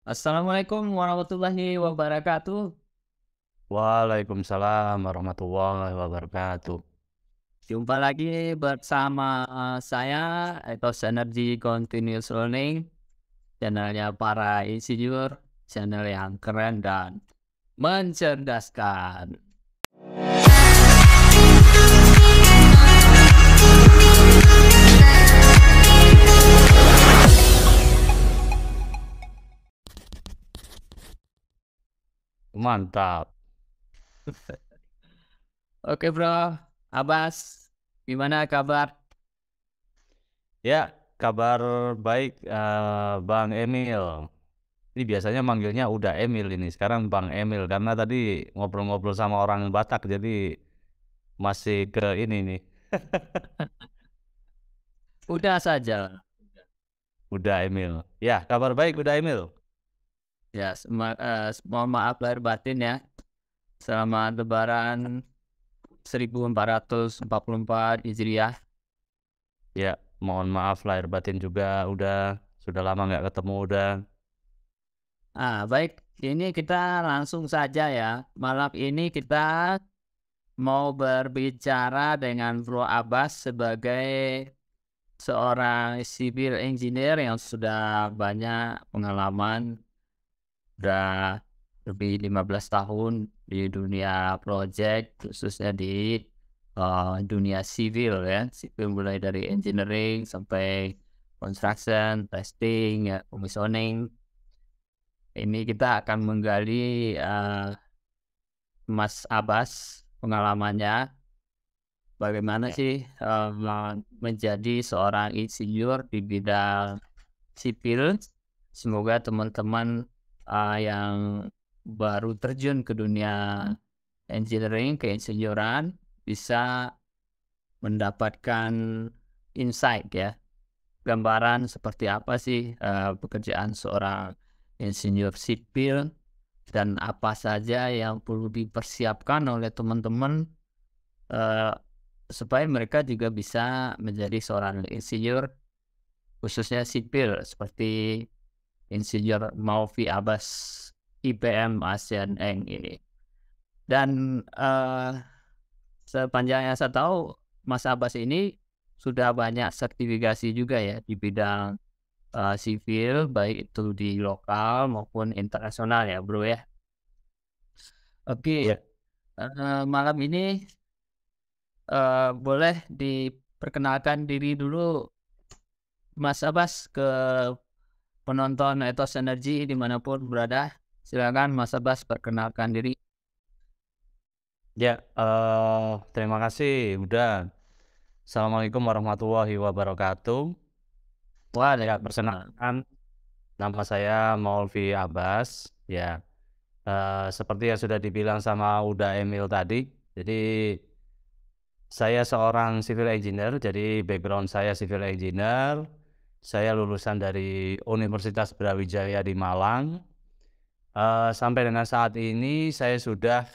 Assalamualaikum warahmatullahi wabarakatuh. Waalaikumsalam warahmatullahi wabarakatuh. Jumpa lagi bersama saya Ethos Energy Continuous Learning, channelnya para insinyur, channel yang keren dan mencerdaskan. Mantap. Oke bro, Abbas, gimana kabar? Ya, kabar baik, Bang Emil. Ini biasanya manggilnya udah Emil ini, sekarang Bang Emil karena tadi ngobrol-ngobrol sama orang Batak jadi masih ke ini nih. Udah saja. Udah Emil. Ya, kabar baik udah Emil. Ya, mohon maaf lahir batin ya. Selamat Lebaran 1444 Hijriah. Ya, mohon maaf lahir batin juga udah sudah lama nggak ketemu udah. Baik, ini kita langsung saja ya. Malam ini kita mau berbicara dengan Bro Abbas sebagai seorang civil engineer yang sudah banyak pengalaman, udah lebih 15 tahun di dunia project, khususnya di dunia sivil ya. Sivil mulai dari engineering sampai construction, testing, ya, commissioning. Ini kita akan menggali Mas Abbas pengalamannya, bagaimana Ya. sih menjadi seorang insinyur di bidang sipil. Semoga teman-teman yang baru terjun ke dunia engineering, keinsinyuran bisa mendapatkan insight ya, gambaran seperti apa sih pekerjaan seorang insinyur sipil dan apa saja yang perlu dipersiapkan oleh teman-teman eh, supaya mereka juga bisa menjadi seorang insinyur khususnya sipil seperti Insinyur Maufi Abbas IPM ASEAN Eng ini. Dan sepanjang yang saya tahu Mas Abbas ini sudah banyak sertifikasi juga ya di bidang sipil, baik itu di lokal maupun internasional ya bro ya. Oke, Ya. malam ini boleh diperkenalkan diri dulu Mas Abbas ke penonton Ethos Energy dimanapun berada. Silakan Mas Abbas perkenalkan diri. Ya, terima kasih udah. Assalamualaikum warahmatullahi wabarakatuh. Ya, Waalaikumsalam. perkenalkan nama saya Maulvi Abbas. Ya, seperti yang sudah dibilang sama Uda Emil tadi. Jadi saya seorang civil engineer. Jadi background saya civil engineer. Saya lulusan dari Universitas Brawijaya di Malang. Sampai dengan saat ini saya sudah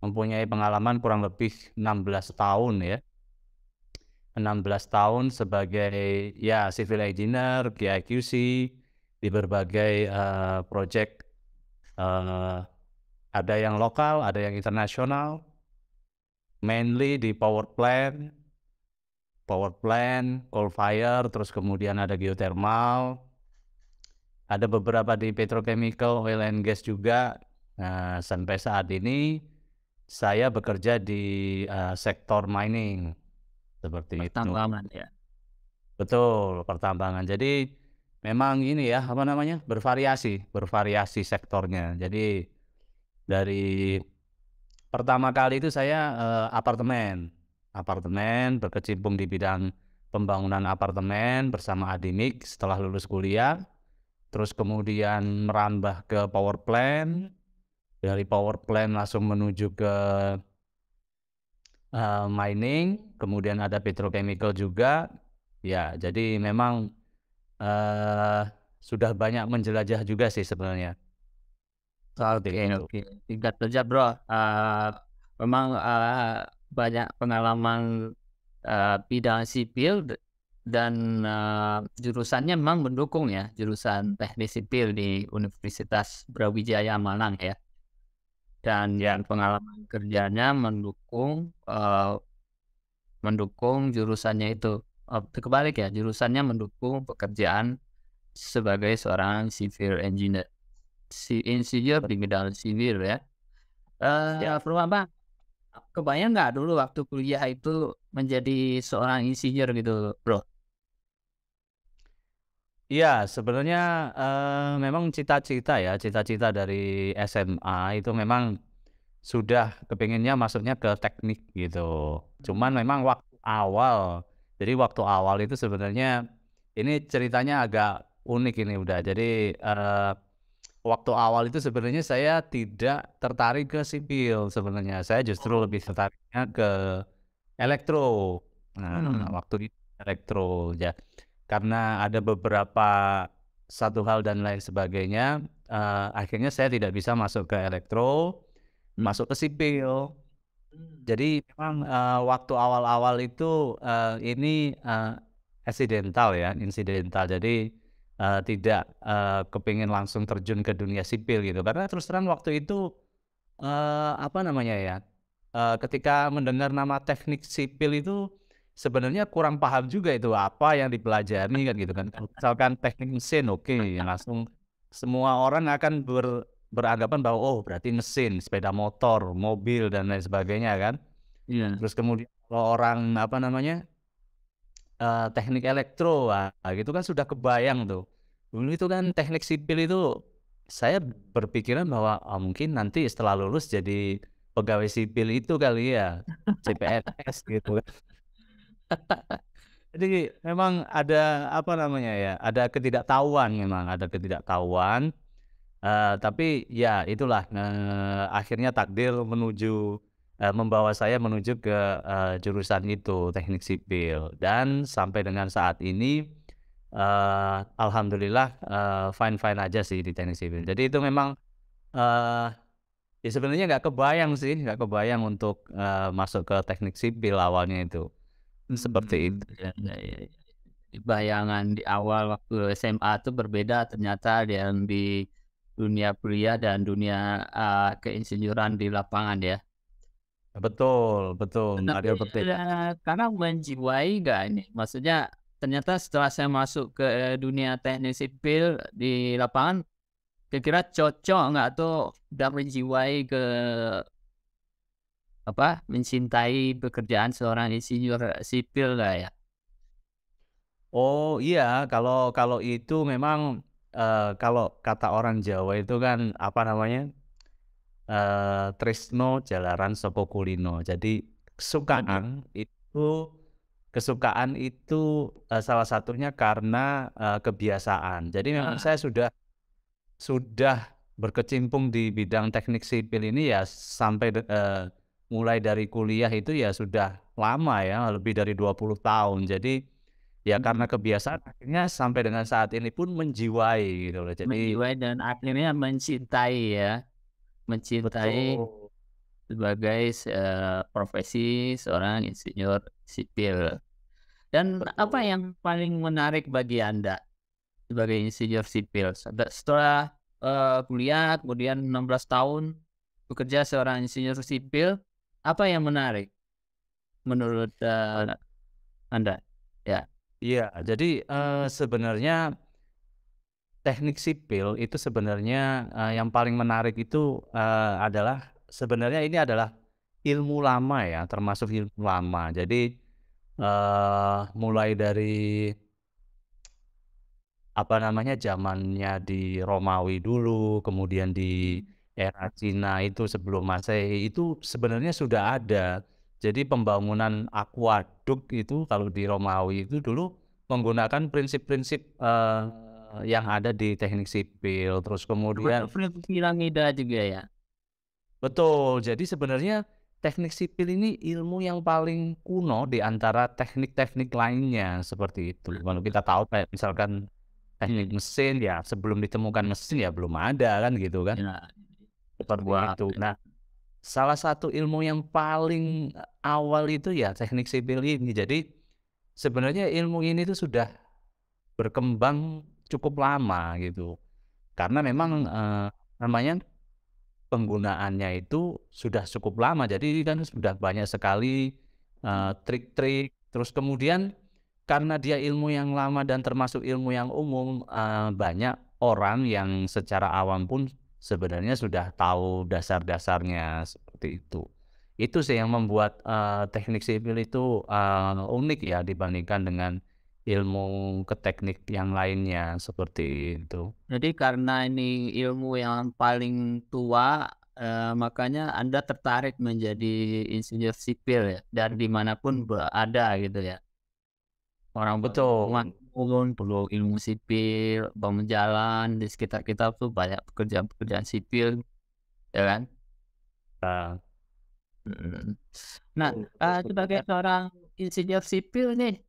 mempunyai pengalaman kurang lebih 16 tahun ya. 16 tahun sebagai ya civil engineer, QIQC di berbagai project, eh, ada yang lokal, ada yang internasional, mainly di power plant, coal fire, terus kemudian ada geothermal, ada beberapa di petrochemical, oil and gas juga. Nah, sampai saat ini saya bekerja di sektor mining seperti itu. Pertambangan ya. Betul, pertambangan. Jadi memang ini ya, apa namanya, bervariasi sektornya. Jadi dari pertama kali itu saya apartemen, berkecimpung di bidang pembangunan apartemen bersama Adimik setelah lulus kuliah. Terus kemudian merambah ke power plant, dari power plant langsung menuju ke mining, kemudian ada petrochemical juga. Ya, jadi memang eh sudah banyak menjelajah juga sih sebenarnya. Seperti Oke, itu. oke. Singkat saja, Bro. Memang banyak pengalaman bidang sipil dan, jurusannya memang mendukung ya, jurusan teknik sipil di Universitas Brawijaya Malang ya, dan Ya, pengalaman kerjanya mendukung jurusannya itu. Kebalik ya, jurusannya mendukung pekerjaan sebagai seorang civil engineer, insinyur di bidang sipil ya. ya. Bang, kebayang nggak dulu waktu kuliah itu menjadi seorang insinyur gitu, Bro? Iya, sebenarnya, memang cita-cita ya, cita-cita dari SMA itu memang sudah kepinginnya masuknya ke teknik gitu. Cuman Mmm. memang waktu awal itu sebenarnya ini ceritanya agak unik ini udah. Jadi, waktu awal itu sebenarnya saya tidak tertarik ke sipil sebenarnya, saya justru Oh. lebih tertariknya ke elektro. Nah, Mmm. waktu itu elektro ya, karena ada beberapa satu hal dan lain sebagainya, akhirnya saya tidak bisa masuk ke elektro, Mhm. masuk ke sipil. Mmm. Jadi memang, waktu awal-awal itu, ini, aksidental ya, insidental. Jadi, tidak, kepingin langsung terjun ke dunia sipil gitu. Karena terus terang waktu itu, apa namanya ya, ketika mendengar nama teknik sipil itu sebenarnya kurang paham juga itu apa yang dipelajari kan gitu kan. Kalau misalkan teknik mesin oke, ya langsung semua orang akan beranggapan bahwa, oh berarti mesin, sepeda motor, mobil dan lain sebagainya kan. Iya. Terus kemudian kalau orang apa namanya, teknik elektro, wah gitu kan sudah kebayang tuh. Dulu itu kan teknik sipil itu saya berpikiran bahwa, mungkin nanti setelah lulus jadi pegawai sipil itu kali ya, CPNS gitu kan. Jadi memang ada apa namanya ya, ada ketidaktahuan memang, ada ketidaktahuan, tapi ya itulah, akhirnya takdir membawa saya menuju ke, jurusan itu, teknik sipil dan sampai dengan saat ini, alhamdulillah, fine-fine aja sih di teknik sipil. Jadi itu memang, eee, ya sebenarnya nggak kebayang sih, nggak kebayang untuk, masuk ke teknik sipil awalnya itu, seperti itu. Iya iya iya iya. Bayangan di awal waktu SMA tuh berbeda ternyata dengan di dunia kuliah dan dunia, keinsinyuran di lapangan ya. Betul betul, Tapi, ada perbedaan. Kakak menjiwai nggak ini? Maksudnya ternyata setelah saya masuk ke dunia teknik sipil di lapangan, kira-kira cocok nggak tuh udah menjiwai mencintai pekerjaan seorang insinyur sipil nggak ya? Oh iya, kalau kalau itu memang, kalau kata orang Jawa itu kan apa namanya, tresno jalaran saka kulino. Jadi Waduh. kesukaan itu, salah satunya karena, kebiasaan. Jadi memang Ah, saya sudah berkecimpung di bidang teknik sipil ini ya mulai dari kuliah itu ya sudah lama ya, lebih dari 20 tahun. Jadi, ya karena mhm. kebiasaan akhirnya sampai dengan saat ini pun menjiwai gitu loh. Jadi Menjiwai dan akhirnya mencintai ya, mencintai betul, sebagai profesi seorang insinyur sipil. Dan apa betul. yang paling menarik bagi Anda sebagai insinyur sipil? Setelah, kuliah kemudian 16 tahun bekerja seorang insinyur sipil, apa yang menarik menurut, Anda? Ya. Iya, jadi, sebenarnya teknik sipil itu sebenarnya, yang paling menarik itu, adalah sebenarnya ini adalah ilmu lama ya, termasuk ilmu lama. Jadi, mulai dari apa namanya, zamannya di Romawi dulu, kemudian di Mhm. era Cina itu sebelum Masehi, itu sebenarnya sudah ada. Jadi pembangunan akuaduk itu kalau di Romawi itu dulu menggunakan prinsip-prinsip, yang ada di teknik sipil, terus Termasuk kemudian piramida juga ya? betul, jadi sebenarnya teknik sipil ini ilmu yang paling kuno di antara teknik-teknik lainnya, seperti itu. Kalau kita tahu kayak misalkan Iya teknik mesin ya sebelum ditemukan mesin ya belum ada kan gitu kan, iya. seperti Wah, itu. Nah, salah satu ilmu yang paling, awal itu ya teknik sipil ini. Jadi sebenarnya ilmu ini tuh sudah berkembang cukup lama gitu. Karena memang, namanya penggunaannya itu sudah cukup lama, jadi kan sudah banyak sekali, trik-trik, terus kemudian karena dia ilmu yang lama dan termasuk ilmu yang umum, banyak orang yang secara awam pun sebenarnya sudah tahu dasar-dasarnya, seperti itu. Itu sih yang membuat, teknik sipil itu, unik ya dibandingkan dengan ilmu ke teknik yang lainnya, seperti itu. Jadi karena ini ilmu yang paling tua, makanya Anda tertarik menjadi insinyur sipil ya, dan dimanapun berada gitu ya? Orang Betul. bangun perlu ilmu sipil, bangun jalan, di sekitar kita tuh banyak pekerjaan-pekerjaan sipil, ya kan? Nah, Mhm. Nah, sebagai seorang insinyur sipil nih,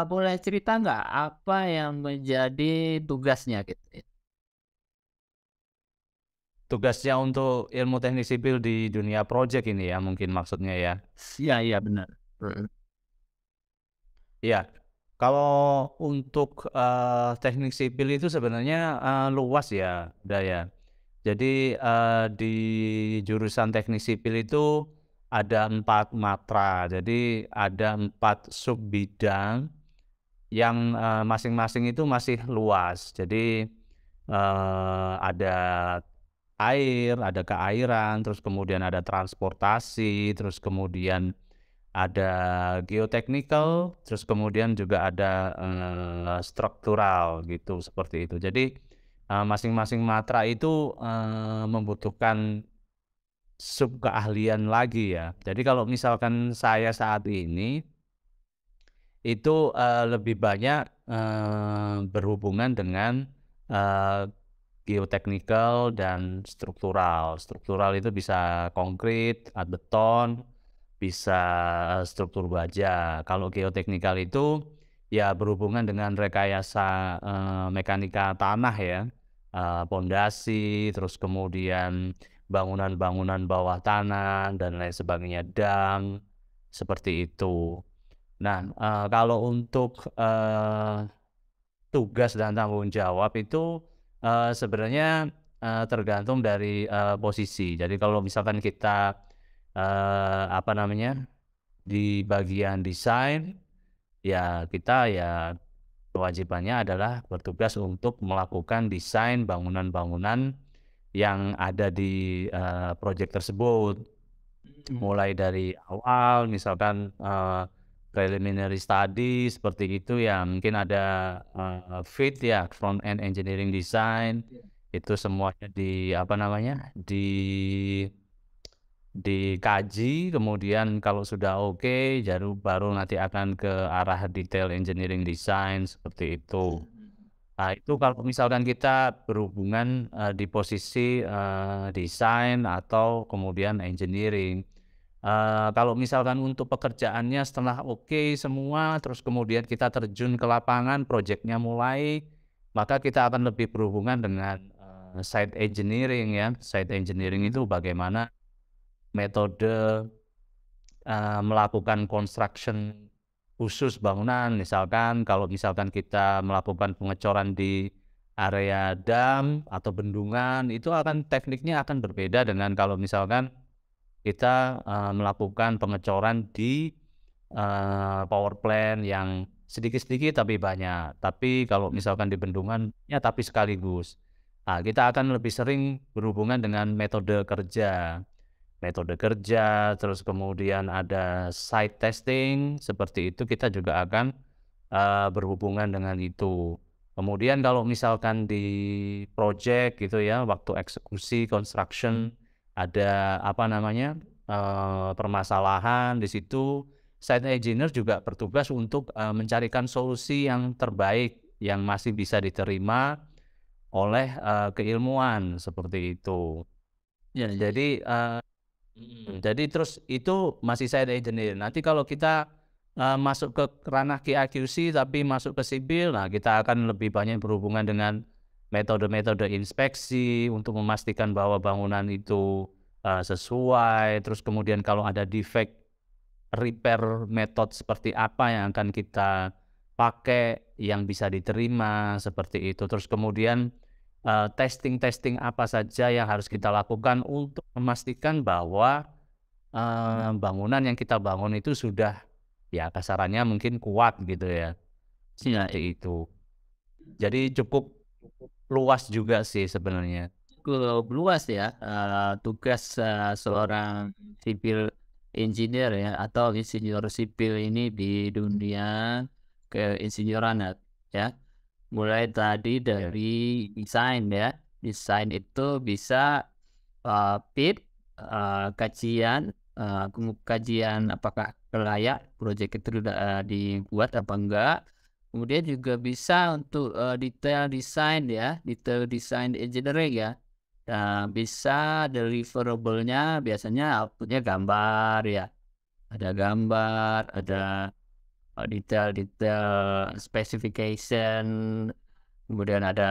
boleh cerita nggak apa yang menjadi tugasnya gitu ya? tugasnya untuk ilmu teknik sipil di dunia project ini ya mungkin maksudnya ya? Iya iya benar. Mhm. Iya, kalau untuk, teknik sipil itu sebenarnya, luas ya, Daya. Jadi, di jurusan teknik sipil itu ada 4 matra, jadi ada 4 sub bidang yang, masing-masing itu masih luas. Jadi, ada air, ada keairan, terus kemudian ada transportasi, terus kemudian ada geotechnical, terus kemudian juga ada, struktural gitu, seperti itu. Jadi, masing-masing matra itu, membutuhkan sub keahlian lagi ya. Jadi kalau misalkan saya saat ini, itu, lebih banyak, berhubungan dengan, eee, geotechnical dan struktural. Struktural itu bisa konkrit, beton, bisa, struktur baja. Kalau geoteknikal itu, ya berhubungan dengan rekayasa, mekanika tanah ya, pondasi, terus kemudian bangunan-bangunan bawah tanah dan lain sebagainya, dam, seperti itu. Nah, kalau untuk, tugas dan tanggung jawab itu, sebenarnya, tergantung dari, posisi. Jadi kalau misalkan kita, apa namanya, di bagian desain, ya kita ya kewajibannya adalah bertugas untuk melakukan desain bangunan-bangunan yang ada di, project tersebut. Mhm. Mulai dari awal misalkan, preliminary study seperti itu ya mungkin ada, FEED ya, front end engineering design, Iya. itu semuanya apa namanya, dikaji, kemudian kalau sudah oke, baru nanti akan ke arah detail engineering design, seperti itu. Mhm. Nah, itu kalau misalkan kita berhubungan, di posisi, desain atau kemudian engineering. Kalau misalkan untuk pekerjaannya setelah oke semua, terus kemudian kita terjun ke lapangan, projeknya mulai, maka kita akan lebih berhubungan dengan, site engineering ya. Site engineering itu bagaimana metode, melakukan construction khusus bangunan, misalkan kalau misalkan kita melakukan pengecoran di area dam atau bendungan, itu akan tekniknya akan berbeda dengan kalau misalkan kita, melakukan pengecoran di, power plant yang sedikit-sedikit tapi banyak. Tapi kalau misalkan di bendungan, ya tapi sekaligus. Nah, kita akan lebih sering berhubungan dengan metode kerja. Metode kerja, terus kemudian ada site testing, seperti itu kita juga akan, berhubungan dengan itu. Kemudian kalau misalkan di project gitu ya, waktu eksekusi construction, ada apa namanya, permasalahan di situ, site engineer juga bertugas untuk, mencarikan solusi yang terbaik, yang masih bisa diterima oleh, keilmuan, seperti itu. Iya iya iya. Jadi, jadi terus itu masih side engineer. Nanti kalau kita, masuk ke ranah QA/QC tapi masuk ke sipil, nah kita akan lebih banyak berhubungan dengan metode-metode inspeksi untuk memastikan bahwa bangunan itu, sesuai, terus kemudian kalau ada defect, repair method seperti apa yang akan kita pakai, yang bisa diterima, seperti itu. Terus kemudian, testing-testing apa saja yang harus kita lakukan untuk memastikan bahwa, bangunan yang kita bangun itu sudah, ya kasarannya mungkin kuat gitu ya, Iya, seperti itu. Jadi cukup luas juga sih sebenarnya. cukup luas ya, tugas, seorang civil engineer ya, atau insinyur sipil ini di dunia keinsinyoran ya. Mulai tadi Ya, dari desain ya, desain itu bisa, fit, kajian, kajian apakah layak proyek itu dibuat apa enggak. Kemudian juga bisa untuk, detail desain ya, detail desain engineering ya. Nah, bisa deliverable-nya biasanya output-nya gambar ya, ada gambar, ada, detail-detail specification, kemudian ada,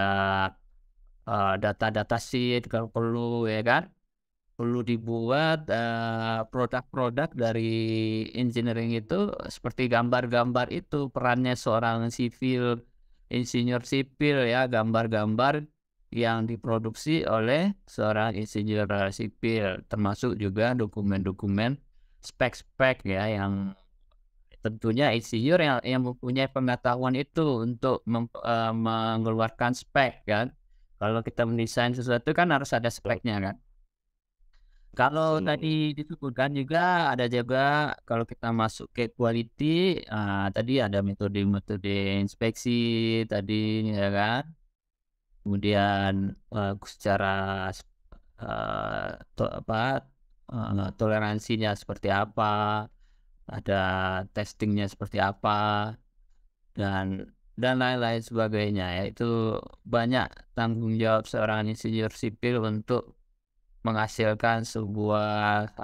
data-data sheet kalau perlu ya kan. Perlu dibuat, produk-produk dari engineering itu seperti gambar-gambar itu, perannya seorang sipil, insinyur sipil ya, gambar-gambar yang diproduksi oleh seorang insinyur, sipil, termasuk juga dokumen-dokumen, spek-spek ya, yang tentunya insinyur yang mempunyai pengetahuan itu untuk mengeluarkan spek kan. Kalau kita mendesain sesuatu kan harus ada betul speknya kan. Kalau betul. tadi disebutkan juga ada juga kalau kita masuk ke quality, tadi ada metode-metode inspeksi tadi ya kan, kemudian, secara toleransinya seperti apa, ada testingnya seperti apa, dan lain-lain sebagainya ya. Itu banyak tanggung jawab seorang insinyur sipil untuk menghasilkan sebuah,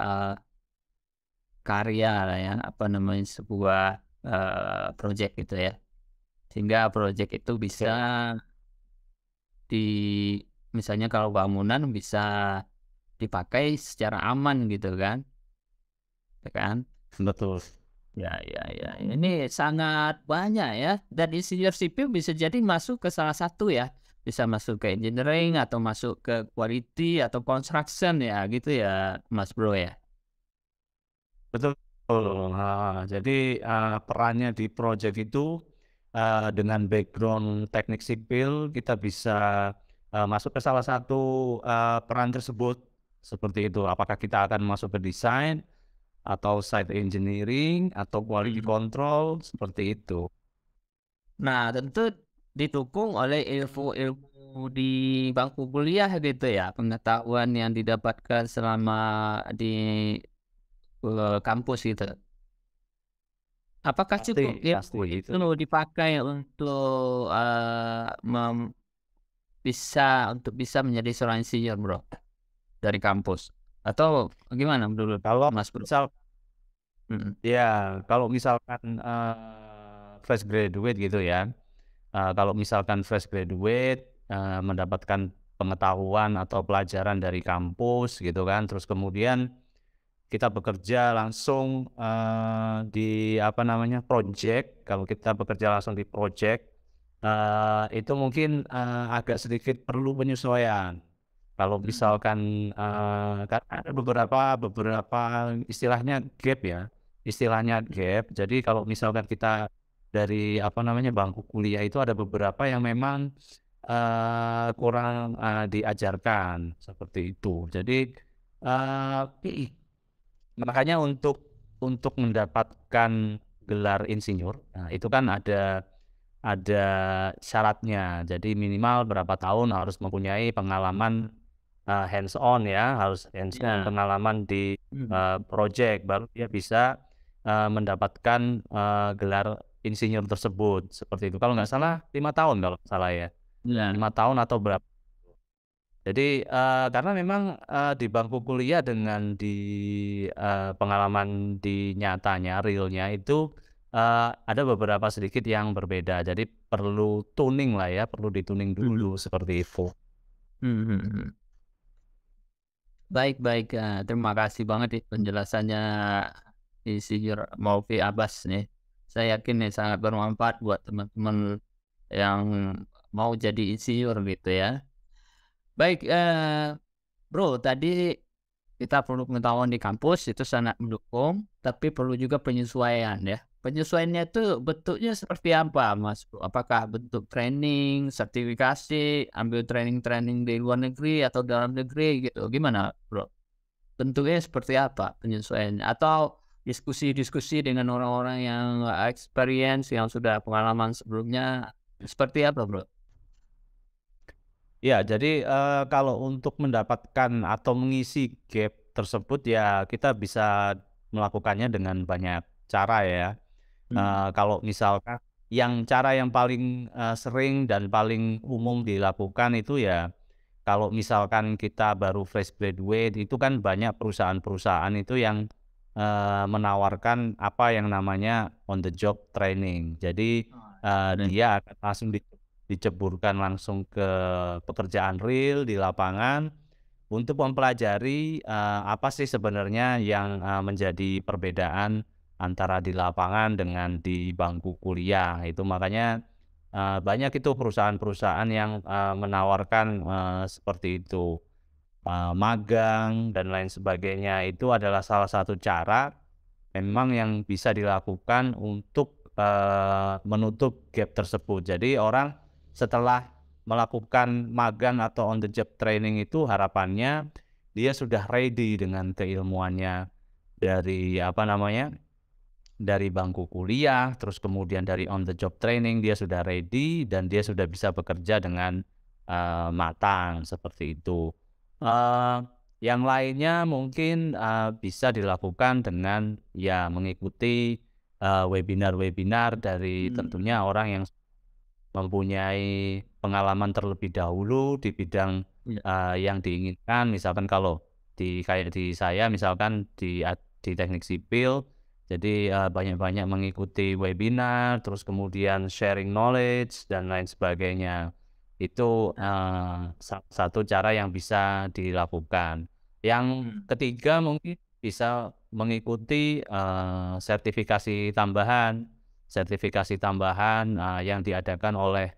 karya lah ya, apa namanya, sebuah, project gitu ya. Sehingga project itu bisa Oke, di misalnya kalau bangunan bisa dipakai secara aman gitu kan, ya kan? betul. Ya, ini sangat banyak ya, dan insinyur sipil bisa jadi masuk ke salah satu ya, bisa masuk ke engineering atau masuk ke quality atau construction ya gitu ya, Mas Bro ya? Betul, heeh. Jadi, perannya di project itu, dengan background teknik sipil kita bisa, masuk ke salah satu, peran tersebut, seperti itu. Apakah kita akan masuk ke desain, atau site engineering, atau quality Mhm. control, seperti itu. Nah, tentu didukung oleh ilmu-ilmu di bangku kuliah gitu ya, pengetahuan yang didapatkan selama di, kampus gitu. Apakah Pasti cukup pasti ilmu itu. itu dipakai untuk, untuk bisa menjadi seorang insinyur, Bro, dari kampus? Atau gimana menurut Kalau Mas, Bro? misal Mhm, ya, kalau misalkan, fresh graduate gitu ya, kalau misalkan fresh graduate, mendapatkan pengetahuan atau pelajaran dari kampus gitu kan, terus kemudian kita bekerja langsung, di apa namanya, project, kalau kita bekerja langsung di project, itu mungkin, agak sedikit perlu penyesuaian. Kalau mhm, misalkan, kan ada beberapa istilahnya gap ya, istilahnya gap. Jadi kalau misalkan kita dari apa namanya, bangku kuliah itu ada beberapa yang memang, kurang, diajarkan, seperti itu. Jadi, eee makanya untuk mendapatkan gelar insinyur, nah itu kan ada syaratnya. Jadi minimal berapa tahun harus mempunyai pengalaman, hands on ya, harus hands on iya, pengalaman di, mhm, project baru dia bisa, mendapatkan, gelar insinyur tersebut, seperti itu. Kalau nggak salah 5 tahun kalau nggak salah ya, iya, 5 tahun atau berapa. Jadi, karena memang, di bangku kuliah dengan di, pengalaman di nyatanya, realnya itu, ada beberapa sedikit yang berbeda. Jadi perlu tuning lah ya, perlu di-tuning mhm, dulu seperti itu. mhm, mhm. Baik baik, terima kasih banget nih penjelasannya Insinyur Maulvi Abbas nih. Saya yakin nih sangat bermanfaat buat teman-teman yang mau jadi insinyur gitu ya. Baik, Bro, tadi kita perlu pengetahuan di kampus itu sangat mendukung, tapi perlu juga penyesuaian ya. Penyesuaiannya itu bentuknya seperti apa, Mas Bro? Apakah bentuk training, sertifikasi, ambil training-training di luar negeri atau dalam negeri gitu? Gimana, Bro? Bentuknya seperti apa penyesuaiannya? Atau diskusi-diskusi dengan orang-orang yang experience, yang sudah pengalaman sebelumnya, seperti apa, Bro? Ya, jadi, kalau untuk mendapatkan atau mengisi gap tersebut ya kita bisa melakukannya dengan banyak cara ya. Mhm. Kalau misalkan cara yang paling, sering dan paling umum dilakukan itu ya, kalau misalkan kita baru fresh graduate itu kan banyak perusahaan-perusahaan itu yang, menawarkan apa yang namanya on the job training. Jadi, Oh, keren. dia akan langsung diceburkan langsung ke pekerjaan real di lapangan untuk mempelajari, apa sih sebenarnya yang, menjadi perbedaan antara di lapangan dengan di bangku kuliah. Itu makanya, banyak itu perusahaan-perusahaan yang, menawarkan, seperti itu. Magang dan lain sebagainya itu adalah salah satu cara memang yang bisa dilakukan untuk, menutup gap tersebut. Jadi orang setelah melakukan magang atau on the job training itu harapannya dia sudah ready dengan keilmuannya dari apa namanya, dari bangku kuliah, terus kemudian dari on the job training dia sudah ready dan dia sudah bisa bekerja dengan, matang seperti itu. Eee, yang lainnya mungkin, bisa dilakukan dengan ya mengikuti, webinar-webinar dari Mhm. tentunya orang yang mempunyai pengalaman terlebih dahulu di bidang, Iya. yang diinginkan. Misalkan kalau kayak di saya misalkan di teknik sipil, jadi, banyak-banyak mengikuti webinar, terus kemudian sharing knowledge dan lain sebagainya. Itu, salah satu cara yang bisa dilakukan. Yang Mhm. ketiga mungkin bisa mengikuti, sertifikasi tambahan. Sertifikasi tambahan, yang diadakan oleh,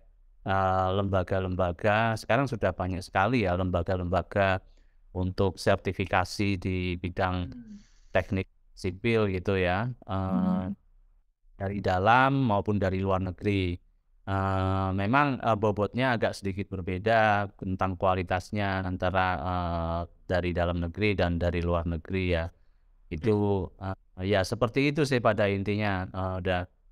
lembaga-lembaga, sekarang sudah banyak sekali ya lembaga-lembaga untuk sertifikasi di bidang Mhm. teknik sipil gitu ya, Mhm. dari dalam maupun dari luar negeri. Memang, bobotnya agak sedikit berbeda tentang kualitasnya antara, dari dalam negeri dan dari luar negeri ya. Oke. Itu, ya seperti itu sih pada intinya,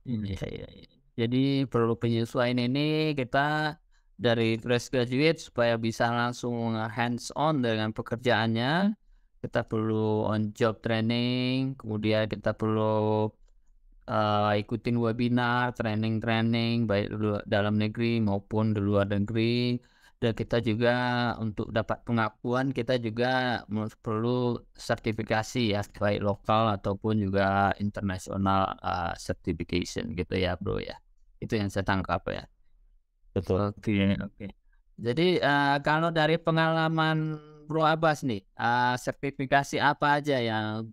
Iya, iya, iya. Jadi perlu penyesuaian ini kita dari fresh graduate supaya bisa langsung hands on dengan pekerjaannya, kita perlu on job training, kemudian kita perlu ikutin webinar, training-training baik dalam negeri maupun di luar negeri. Dan kita juga untuk dapat pengakuan kita juga perlu sertifikasi ya, baik lokal ataupun juga internasional, certification gitu ya, Bro, ya. Itu yang saya tangkap ya. betul. Oke, oke. Jadi, kalau dari pengalaman Bro Abbas nih, sertifikasi apa aja yang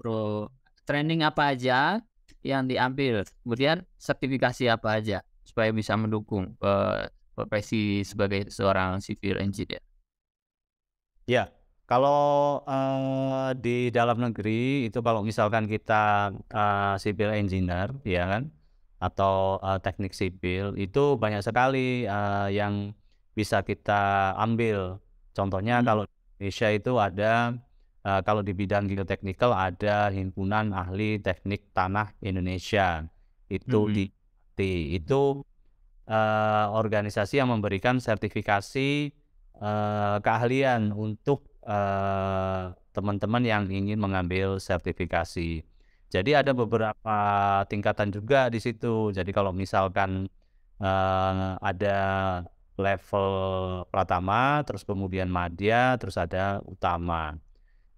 training apa aja yang diambil? Kemudian sertifikasi apa aja supaya bisa mendukung, profesi sebagai seorang civil engineer? Ya, kalau, di dalam negeri itu kalau misalkan kita, civil engineer ya kan, atau, teknik sipil itu banyak sekali, yang bisa kita ambil. Contohnya Mhm, kalau di Indonesia itu ada, kalau di bidang geoteknikal ada Himpunan Ahli Teknik Tanah Indonesia, itu mhm, itu organisasi yang memberikan sertifikasi, keahlian untuk, teman-teman yang ingin mengambil sertifikasi. Jadi ada beberapa tingkatan juga di situ. Jadi kalau misalkan, ada level pratama, terus kemudian madya, terus ada utama.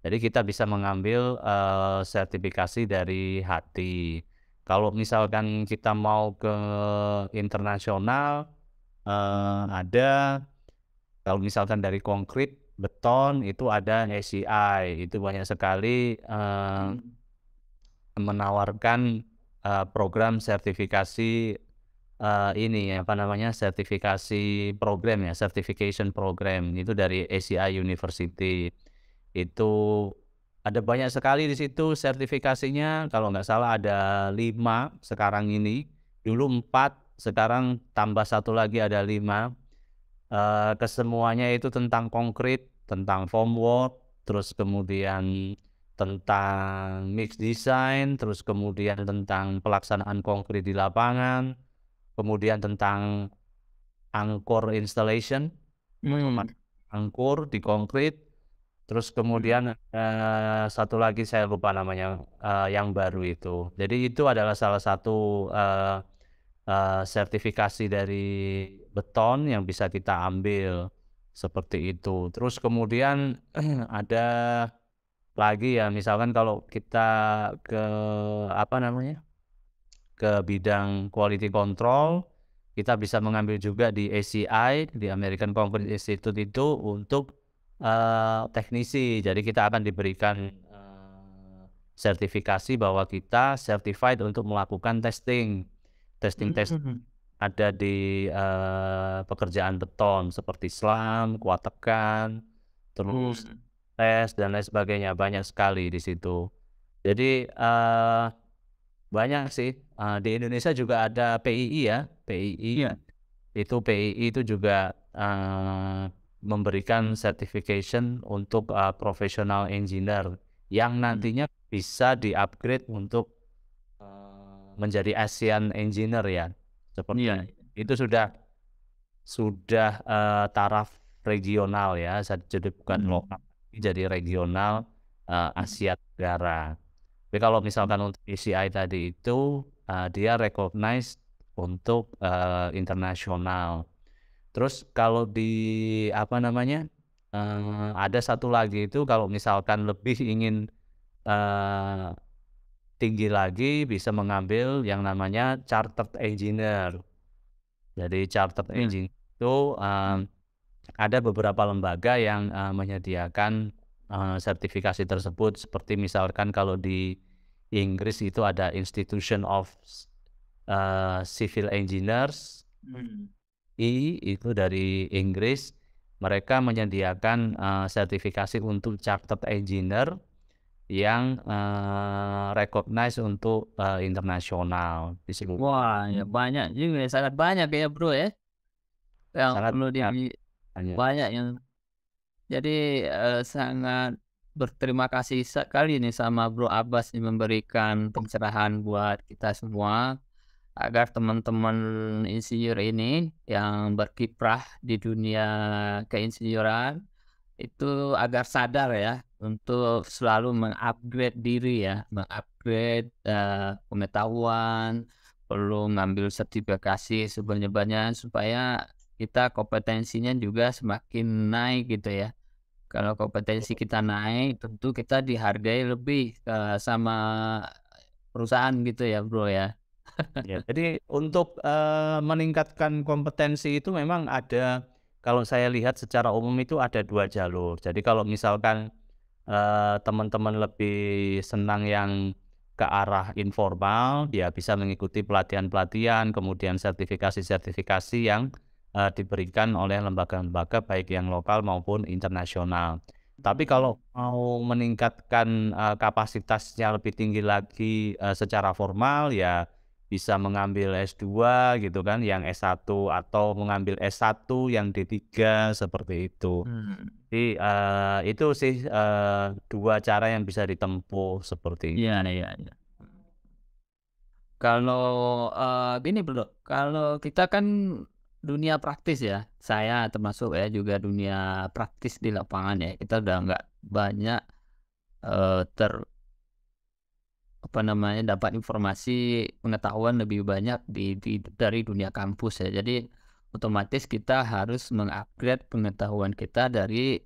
Jadi kita bisa mengambil, sertifikasi dari hati. Kalau misalkan kita mau ke internasional, ada kalau misalkan dari konkrit, beton itu ada ACI, itu banyak sekali, mhm. menawarkan, program sertifikasi, ini apa namanya, sertifikasi program ya, certification program, itu dari ACI University. Itu ada banyak sekali di situ sertifikasinya, kalau nggak salah ada 5 sekarang ini, dulu 4, sekarang tambah satu lagi ada 5. Kesemuanya itu tentang konkrit, tentang formwork, terus kemudian tentang mix design, terus kemudian tentang pelaksanaan konkrit di lapangan, kemudian tentang angkor installation, Hmm. pemakaian angkor di konkrit, terus Hmm. kemudian, satu lagi saya lupa namanya, yang baru itu. Jadi itu adalah salah satu, sertifikasi dari beton yang bisa kita ambil, seperti itu. Terus kemudian ada lagi ya, misalkan kalau kita ke apa namanya, ke bidang quality control, kita bisa mengambil juga di ACI, di American Concrete Institute itu untuk, teknisi. Jadi kita akan diberikan, sertifikasi bahwa kita certified untuk melakukan testing. Testing Hmm. ada di, pekerjaan beton seperti slam, kuat tekan, terus Hmm. tes dan lain sebagainya, banyak sekali di situ. Jadi, banyak sih, di Indonesia juga ada PII ya, PII. Iya. Itu PII itu juga, memberikan certification untuk, professional engineer yang Hmm. nantinya bisa di-upgrade untuk, menjadi ASEAN Engineer ya, seperti Iya. itu sudah, taraf regional ya, jadi bukan Hmm. lokal, jadi regional, Hmm. Asia Tenggara. Tapi kalau misalkan untuk PCI tadi itu, dia recognize untuk, internasional. Terus kalau di apa namanya, ada satu lagi itu kalau misalkan lebih ingin, eee, tinggi lagi bisa mengambil yang namanya Chartered Engineer. Jadi Chartered Iya. Engineer itu, Hmm. ada beberapa lembaga yang, menyediakan, sertifikasi tersebut seperti misalkan kalau di Inggris itu ada Institution of Civil Engineers, Hmm. itu dari Inggris, mereka menyediakan, sertifikasi untuk Chartered Engineer yang, recognize untuk, internasional di seluruh Wah, ya banyak juga ya, sangat banyak ya Bro ya, yang sangat perlu banyak banyak. banyak yang jadi, sangat berterima kasih sekali nih sama Bro Abbas nih memberikan pencerahan buat kita semua, agar teman-teman insinyur ini yang berkiprah di dunia keinsinyuran itu agar sadar ya untuk selalu mengupgrade diri ya, mengupgrade pengetahuan, perlu ngambil sertifikasi sebanyak-banyaknya supaya kita kompetensinya juga semakin naik gitu ya. Kalau kompetensi kita naik, tentu kita dihargai lebih, sama perusahaan gitu ya, Bro, ya? Ya, jadi untuk, meningkatkan kompetensi itu memang ada, kalau saya lihat secara umum itu ada 2 jalur. Jadi kalau misalkan, teman-teman lebih senang yang ke arah informal, dia bisa mengikuti pelatihan-pelatihan, kemudian sertifikasi-sertifikasi yang, diberikan oleh lembaga-lembaga baik yang lokal maupun internasional. Tapi Mhm. kalau mau meningkatkan, kapasitasnya lebih tinggi lagi, secara formal, ya bisa mengambil S2 gitu kan, yang S1 atau mengambil S1 yang D3 seperti itu. Mmm. Jadi, itu sih, 2 cara yang bisa ditempuh seperti Iya iya iya. Kalau, gini Bro, kalau kita kan dunia praktis ya, saya termasuk ya juga dunia praktis di lapangan ya, kita udah nggak banyak, eee, ter apa namanya, dapat informasi pengetahuan lebih banyak dari dunia kampus ya. Jadi otomatis kita harus mengupgrade pengetahuan kita dari,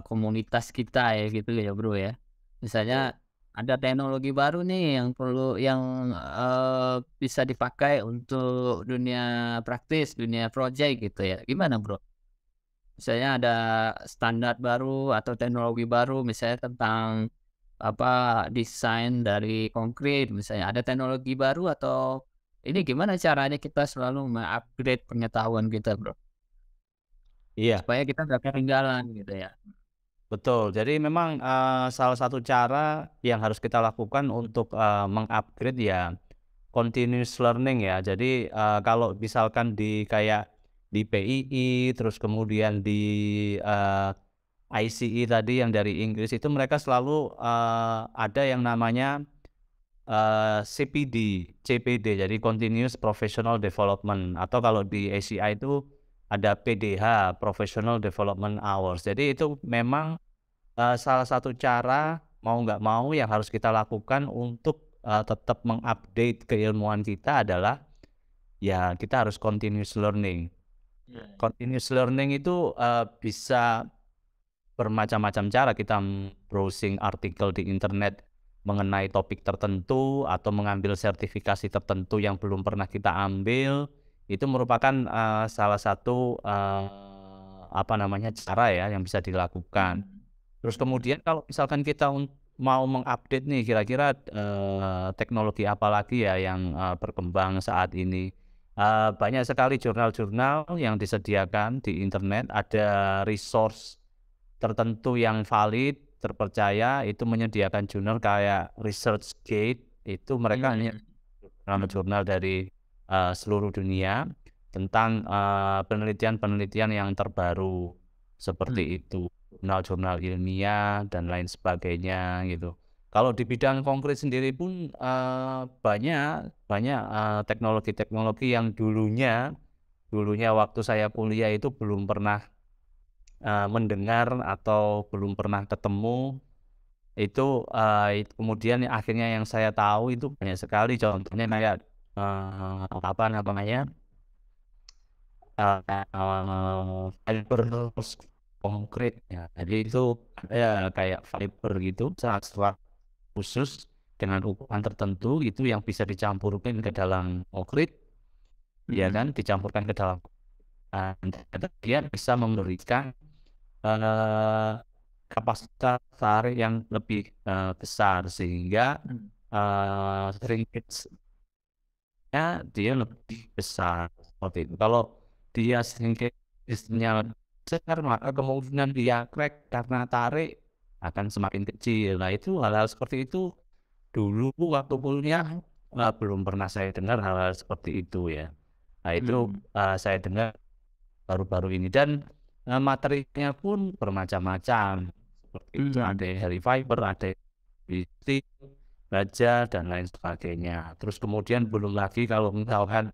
komunitas kita ya gitu ya, Bro, ya. itu. Misalnya ada teknologi baru nih yang perlu yang, bisa dipakai untuk dunia praktis, dunia project gitu ya. Gimana, Bro? Misalnya ada standar baru atau teknologi baru misalnya tentang desain dari konkrit misalnya, ada teknologi baru atau ini gimana caranya kita selalu upgrade pengetahuan kita, Bro? Iya, Supaya kita nggak ketinggalan gitu ya. betul. Jadi memang, salah satu cara yang harus kita lakukan untuk, meng-upgrade ya continuous learning ya. Jadi, kalau misalkan di kayak di PII, terus kemudian di, ICE tadi yang dari Inggris itu mereka selalu, ada yang namanya, CPD, CPD, jadi Continuous Professional Development atau kalau di ACI itu ada PDH, Professional Development Hours. Jadi itu memang, salah satu cara mau nggak mau yang harus kita lakukan untuk, tetap mengupdate keilmuan kita adalah, ya kita harus continuous learning. Iya. Continuous learning itu, bisa bermacam-macam cara kita browsing artikel di internet mengenai topik tertentu atau mengambil sertifikasi tertentu yang belum pernah kita ambil, itu merupakan, salah satu, apa namanya, cara ya yang bisa dilakukan. Mhm. Terus Mhm. kemudian kalau misalkan kita mau mengupdate nih kira-kira, teknologi apa lagi ya yang, berkembang saat ini. Banyak sekali jurnal-jurnal yang disediakan di internet, ada resource tertentu yang valid, terpercaya, itu menyediakan jurnal kayak ResearchGate, itu mereka hanya Mhm. Mhm. jurnal-jurnal dari, seluruh dunia tentang, penelitian-penelitian yang terbaru, Mhm. seperti itu. Jurnal-jurnal ilmiah dan lain sebagainya gitu. Kalau di bidang konkret sendiri pun, banyak banyak, teknologi-teknologi yang dulunya dulunya waktu saya kuliah itu belum pernah, mendengar atau belum pernah ketemu, itu, kemudian akhirnya yang saya tahu itu banyak sekali contohnya kayak, apa namanya, fiber konkrit ya. Jadi itu ada kayak fiber gitu, serat-serat khusus dengan ukuran tertentu itu yang bisa dicampurkan ke dalam konkrit, ya Mhm. kan, dicampurkan ke dalam, ternyata dia bisa memberikan, eee, kapasitas tarik yang lebih, besar sehingga, Mhm. shrinkage-nya dia lebih besar, seperti itu. Kalau dia shrinkage-nya besar, maka kemungkinan dia crack karena tarik akan semakin kecil. Nah, itu hal-hal seperti itu dulu waktu kuliah, belum pernah saya dengar hal-hal seperti itu ya. Nah, itu, Mhm. saya dengar baru-baru ini dan, materinya pun bermacam-macam, seperti itu Mhm. ada yang dari fiber, ada yang dari baja, dan lain sebagainya. Terus kemudian belum lagi kalau misalkan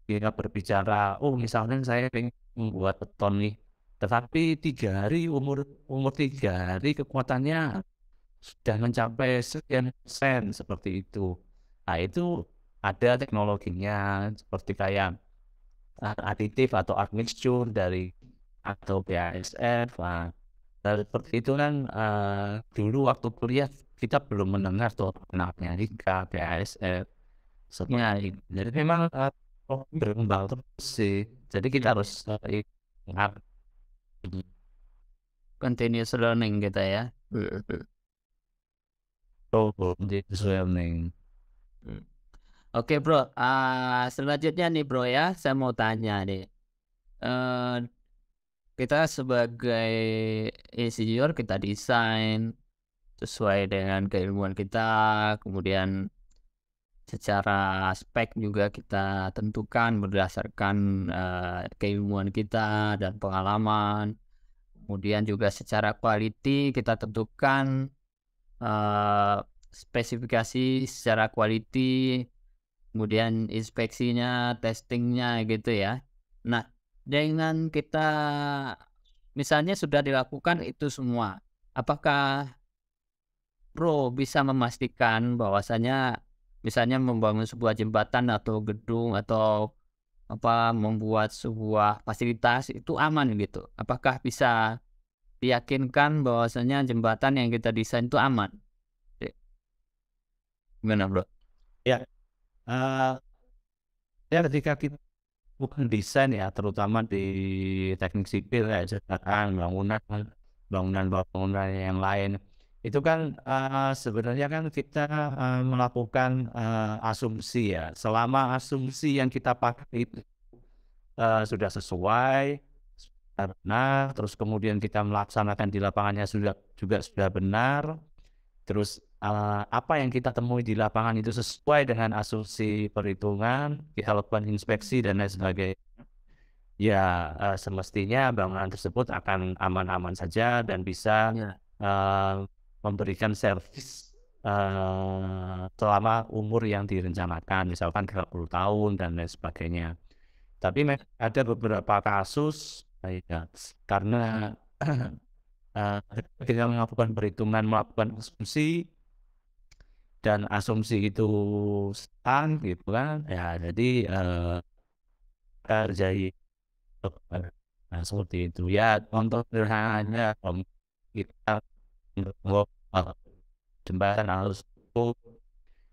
kita berbicara, "Oh, misalnya saya pengen membuat beton nih, tetapi 3 hari, umur 3 hari kekuatannya sudah mencapai sekian persen," seperti itu. Nah, itu ada teknologinya seperti kayak, aditif atau admixture dari atau BASF. Nah, hal seperti itu kan, dulu waktu kuliah kita belum mendengar tuh namanya NIKA, BASF, Iya, seperti iya. itu. Jadi memang, berkembang terus sih. Jadi kita Iya. harus, ingat Continuous learning gitu ya. Mhm. betul continuous learning. Mhm. Oke, Bro, selanjutnya nih, Bro, ya, saya mau tanya nih, eee, kita sebagai insinyur, kita desain sesuai dengan keilmuan kita, kemudian secara spek juga kita tentukan berdasarkan, keilmuan kita dan pengalaman, kemudian juga secara quality kita tentukan, eee, spesifikasi secara quality, kemudian inspeksinya, testing-nya gitu ya. Nah, dengan kita misalnya sudah dilakukan itu semua, apakah Bro bisa memastikan bahwasanya misalnya membangun sebuah jembatan atau gedung atau membuat sebuah fasilitas itu aman gitu? Apakah bisa diyakinkan bahwasanya jembatan yang kita desain itu aman? E Gimana, Bro? Ya, eee, ya ketika kita bukan desain ya, terutama di teknik sipil ya, jembatan, bangunan bangunan yang lain. Itu kan, sebenarnya kan kita, melakukan, asumsi ya. Selama asumsi yang kita pakai itu, sudah sesuai, sudah benar, terus kemudian kita melaksanakan di lapangannya sudah benar, terus, apa yang kita temui di lapangan itu sesuai dengan asumsi perhitungan, kita lakukan inspeksi dan lain sebagainya. Ya, semestinya bangunan tersebut akan aman-aman saja dan bisa, Ya. memberikan servis, selama umur yang direncanakan, misalkan 30 tahun dan lain sebagainya. Tapi ada beberapa kasus, ya, karena, eee, ketika melakukan perhitungan, melakukan asumsi dan asumsi itu salah gitu kan, ya jadi, terjadi. Nah, seperti itu. Ya, contoh sederhananya, kita eee, jembatan harus tutup,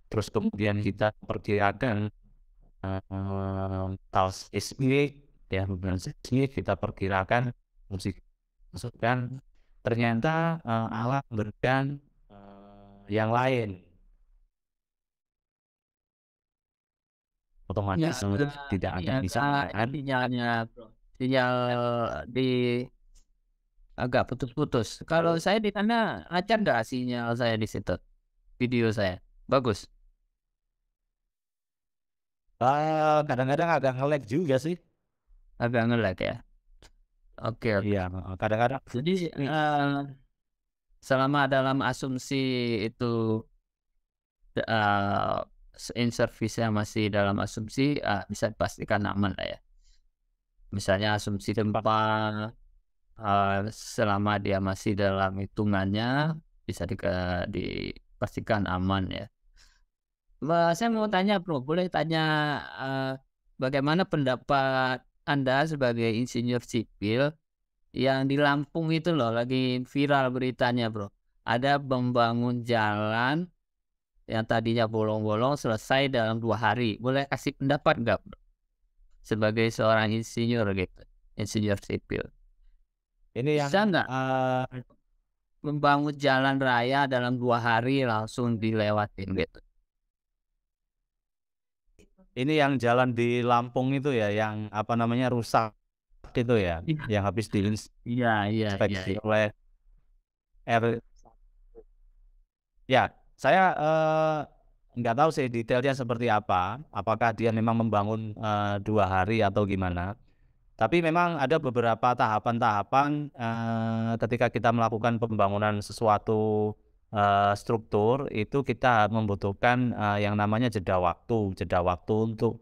terus kemudian kita perkirakan, seismik, ya, beban seismik kita perkirakan, musik masukkan, ternyata, alam memberikan, yang lain, Ya, otomatis tidak ini ada di sana agak kan. sinyalnya, Bro. Sinyal di agak putus-putus. Kalau saya di sana lancar nggak sinyal saya di situ? Video saya. Bagus. Kadang-kadang agak nge-lag juga sih. Agak nge-lag ya. Oke, oke. Iya, kadang-kadang Jadi ini selama dalam asumsi itu in service-nya masih dalam asumsi, bisa dipastikan aman lah ya. Misalnya asumsi tempat, selama dia masih dalam hitungannya bisa dipastikan aman ya. Saya mau tanya Bro, boleh tanya, eee, bagaimana pendapat Anda sebagai insinyur sipil yang di Lampung itu loh lagi viral beritanya Bro, ada membangun jalan yang tadinya bolong-bolong selesai dalam 2 hari. Boleh kasih pendapat nggak Bro, sebagai seorang insinyur gitu, insinyur sipil? ini yang, Bisa nggak membangun jalan raya dalam 2 hari langsung dilewatin gitu? ini yang jalan di Lampung itu ya, yang apa namanya, rusak itu ya, Iya. yang habis Iya, iya, iya, diinspeksi iya. oleh ya, saya, nggak tahu sih detailnya seperti apa, apakah dia memang membangun, 2 hari atau gimana. Tapi memang ada beberapa tahapan-tahapan, ketika kita melakukan pembangunan sesuatu, struktur, itu kita membutuhkan, yang namanya jeda waktu. Jeda waktu untuk,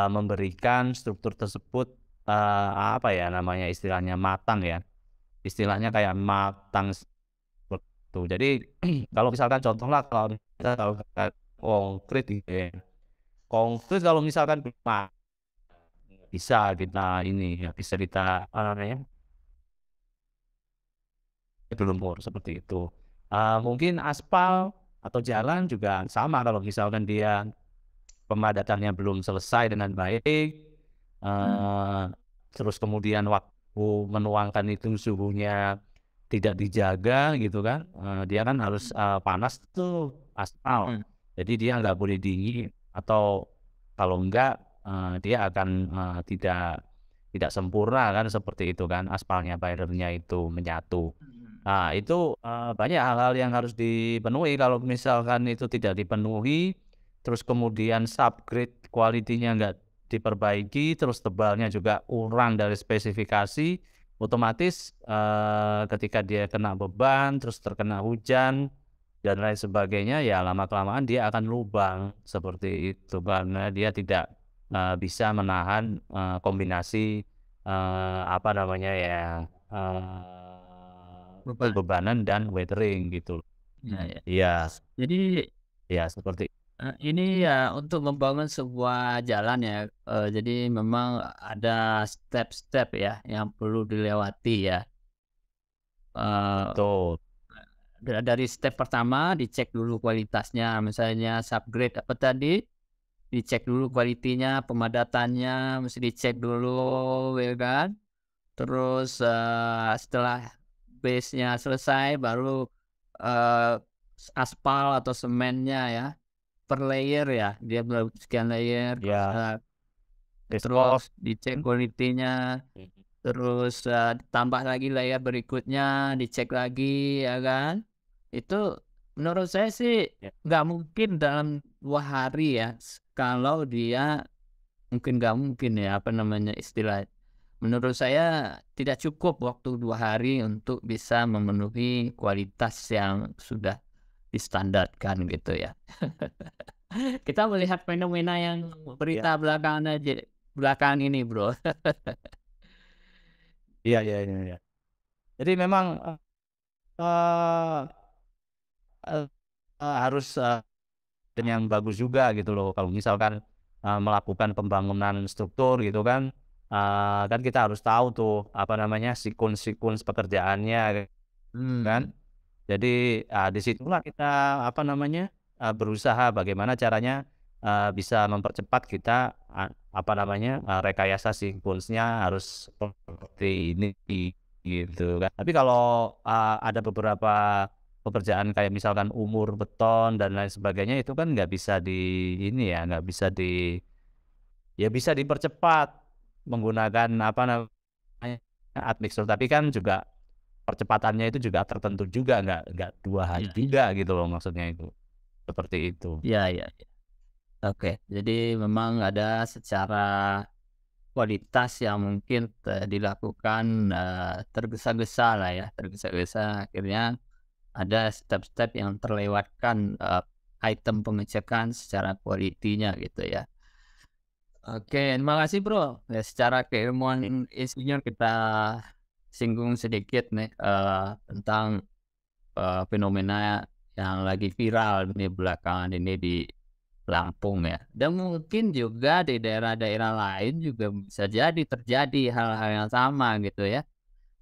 memberikan struktur tersebut, apa ya namanya istilahnya, matang ya. Istilahnya kayak matang seperti itu. Jadi kalau misalkan contohlah kalau kita tahu kan konkrit gitu ya. Konkrit kalau misalkan belum bisa kita ini ya, bisa kita apa namanya, gelembur seperti itu. Mungkin aspal atau jalan juga sama kalau misalkan dia pemadatannya belum selesai dengan baik, terus kemudian waktu menuangkan itu suhunya tidak dijaga gitu kan, dia kan harus, panas tuh aspal. Mhm. Jadi dia nggak boleh dingin atau kalau enggak, dia akan, tidak sempurna kan seperti itu kan aspalnya, pilernya itu menyatu. Mhm. Nah itu, banyak hal-hal yang harus dipenuhi kalau misalkan itu tidak dipenuhi, terus kemudian subgrade quality-nya nggak diperbaiki, terus tebalnya juga kurang dari spesifikasi, otomatis, ketika dia kena beban, terus terkena hujan, dan lain sebagainya, ya lama-kelamaan dia akan lubang, seperti itu. Karena dia tidak, bisa menahan, kombinasi, apa namanya ya, Beban. bebanan dan weathering gitu. Iya, iya. Iya, Jadi, seperti ini ya untuk membangun sebuah jalan ya, jadi memang ada step-step ya yang perlu dilewati ya. Eee, betul, dari step pertama dicek dulu kualitasnya, misalnya subgrade apa tadi, dicek dulu kualitinya, pemadatannya mesti dicek dulu ya kan. Terus, setelah base-nya selesai baru eee, aspal atau semennya ya, per layer ya, dia sekian layer, Ya, terus besok. dicek quality-nya, terus, tambah lagi layer berikutnya, dicek lagi ya kan. Itu menurut saya sih Ya, nggak mungkin dalam 2 hari ya, kalau dia nggak mungkin ya, apa namanya, menurut saya tidak cukup waktu 2 hari untuk bisa memenuhi kualitas yang sudah distandarkan gitu ya. Kita melihat fenomena yang ya, berita belakangan ini, Bro. iya, iya, iya, iya. Jadi memang, eee eee harus, yang bagus juga gitu loh. Kalau misalkan, melakukan pembangunan struktur gitu kan, kan kita harus tahu tuh, apa namanya, siklus-siklus pekerjaannya kan. Hmm, Jadi, di situlah kita, apa namanya, berusaha bagaimana caranya, bisa mempercepat kita, apa namanya, rekayasa siklusnya harus seperti ini, gitu kan. Tapi kalau, ada beberapa pekerjaan kayak misalkan umur beton dan lain sebagainya itu kan nggak bisa ini ya, nggak bisa ya bisa dipercepat menggunakan, apa namanya, admixtur, tapi kan juga percepatannya itu juga tertentu juga, nggak 2 hari iya iya. juga gitu loh maksudnya itu, seperti itu. Iya iya iya. Oke, jadi memang ada secara kualitas yang mungkin, dilakukan, tergesa-gesa lah ya, tergesa-gesa akhirnya ada step-step yang terlewatkan, item pengecekan secara kualitinya gitu ya. Oke, terima kasih Bro. Ya, secara keilmuan insinyur kita singgung sedikit nih, tentang, fenomena yang lagi viral nih belakangan ini di Lampung ya. Dan mungkin juga di daerah-daerah lain juga bisa jadi terjadi hal-hal yang sama gitu ya.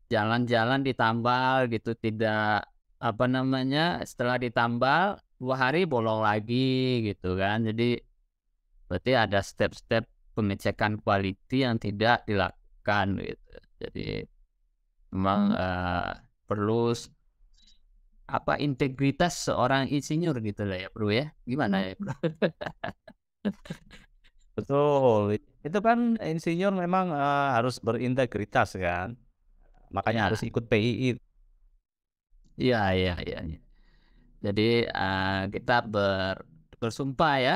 Jalan-jalan ditambal gitu, tidak apa namanya, setelah ditambal 2 hari bolong lagi gitu kan. Jadi berarti ada step-step pengecekan quality yang tidak dilakukan gitu. Jadi memang, perlu integritas seorang insinyur gitu lah ya, Bro, ya. Gimana ya, Bro? Betul, itu kan insinyur memang, harus berintegritas kan, makanya harus Ya, ikut PII. iya iya iya iya. Jadi, kita bersumpah ya,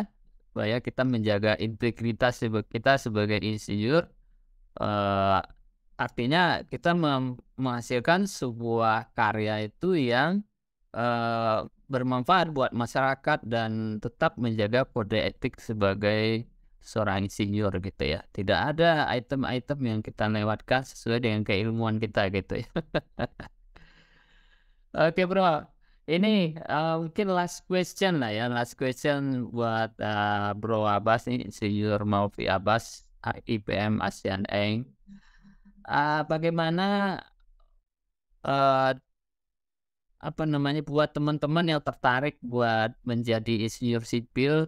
supaya kita menjaga integritas kita sebagai insinyur, eee, artinya kita menghasilkan sebuah karya itu yang, bermanfaat buat masyarakat dan tetap menjaga kode etik sebagai seorang insinyur gitu ya. Tidak ada item-item yang kita lewatkan sesuai dengan keilmuan kita gitu ya. Oke Bro, ini, mungkin last question lah ya, last question buat, Bro Abbas nih, insinyur Maufi Abbas, IPM Asian Eng. Bagaimana, eee, apa namanya, buat teman-teman yang tertarik buat menjadi insinyur sipil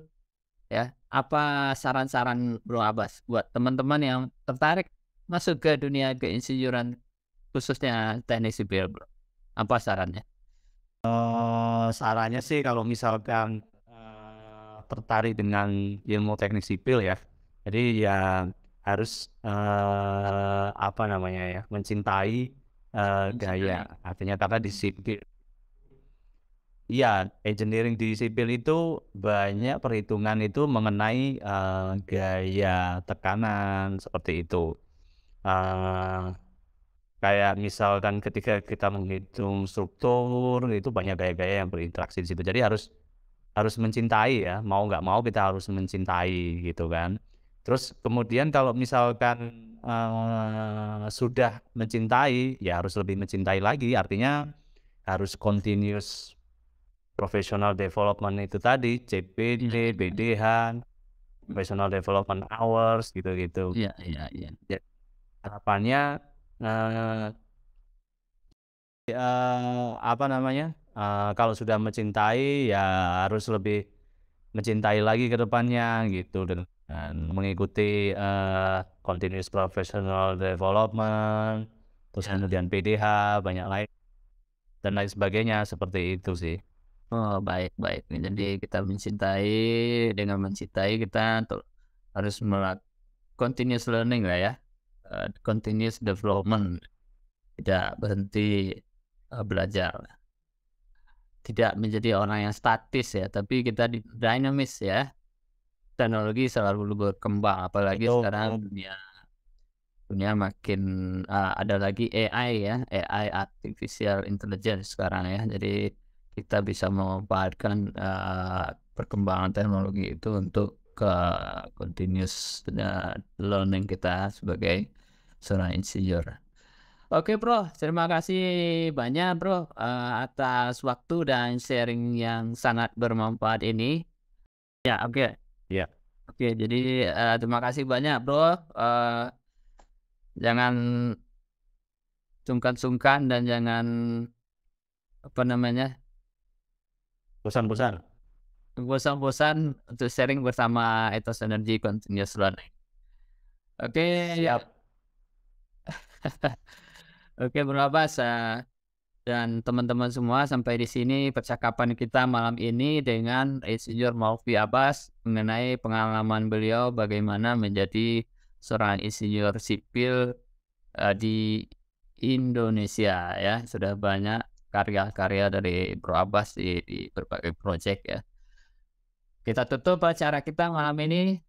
ya, apa saran-saran Bro Abbas buat teman-teman yang tertarik masuk ke dunia keinsinyuran khususnya teknik sipil, Bro? Apa sarannya? Sarannya sih kalau misalkan, tertarik dengan ilmu teknik sipil ya, jadi ya harus, apa namanya ya, mencintai, gaya. Mencintai. Artinya karena di sipil, iya, engineering di sipil itu banyak perhitungan itu mengenai, gaya tekanan seperti itu. Eee, Kayak misalkan ketika kita menghitung struktur itu banyak gaya-gaya yang berinteraksi di situ. Jadi harus mencintai ya, mau nggak mau kita harus mencintai gitu kan. Terus kemudian kalau misalkan, sudah mencintai, ya harus lebih mencintai lagi, artinya harus continuous professional development itu tadi, Iya CPD, iya BDH, professional development hours gitu-gitu. iya iya iya. Ya harapannya, eee apa namanya, kalau sudah mencintai ya harus lebih mencintai lagi ke depannya gitu dengan mengikuti, continuous professional development, terus Iya. kemudian PDH, banyak lain. dan lain sebagainya, seperti itu sih. Oh, baik baik. Jadi kita dengan mencintai kita harus continuous learning lah ya, continuous development, tidak berhenti, belajar. Tidak menjadi orang yang statis ya, tapi kita dinamis ya. Teknologi selalu berkembang, apalagi Betul. sekarang dunia makin, ada lagi AI ya, AI artificial intelligence sekarang ya. Jadi kita bisa memanfaatkan, perkembangan teknologi itu untuk continuous, learning kita sebagai seorang insinyur. Oke Bro, terima kasih banyak Bro, atas waktu dan sharing yang sangat bermanfaat ini. Ya, oke. Ya. Oke, jadi, terima kasih banyak Bro, jangan sungkan-sungkan dan jangan, apa namanya, Bosan-bosan. bosan-bosan untuk sharing bersama Ethos Energy Continuous Learning. Oke, ya. Siap. Oke Bro Abbas, dan teman-teman semua, sampai di sini percakapan kita malam ini dengan Insinyur Maulvi Abbas mengenai pengalaman beliau bagaimana menjadi seorang insinyur sipil, di Indonesia ya. Sudah banyak karya-karya dari Bro Abbas di berbagai proyek ya. Kita tutup acara kita malam ini.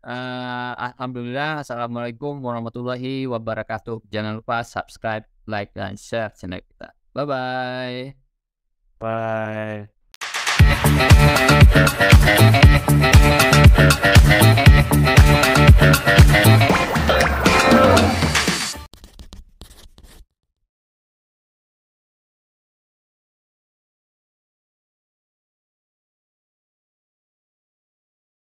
Alhamdulillah. Assalamualaikum warahmatullahi wabarakatuh. Jangan lupa subscribe, like, dan share channel kita. Bye-bye. Bye.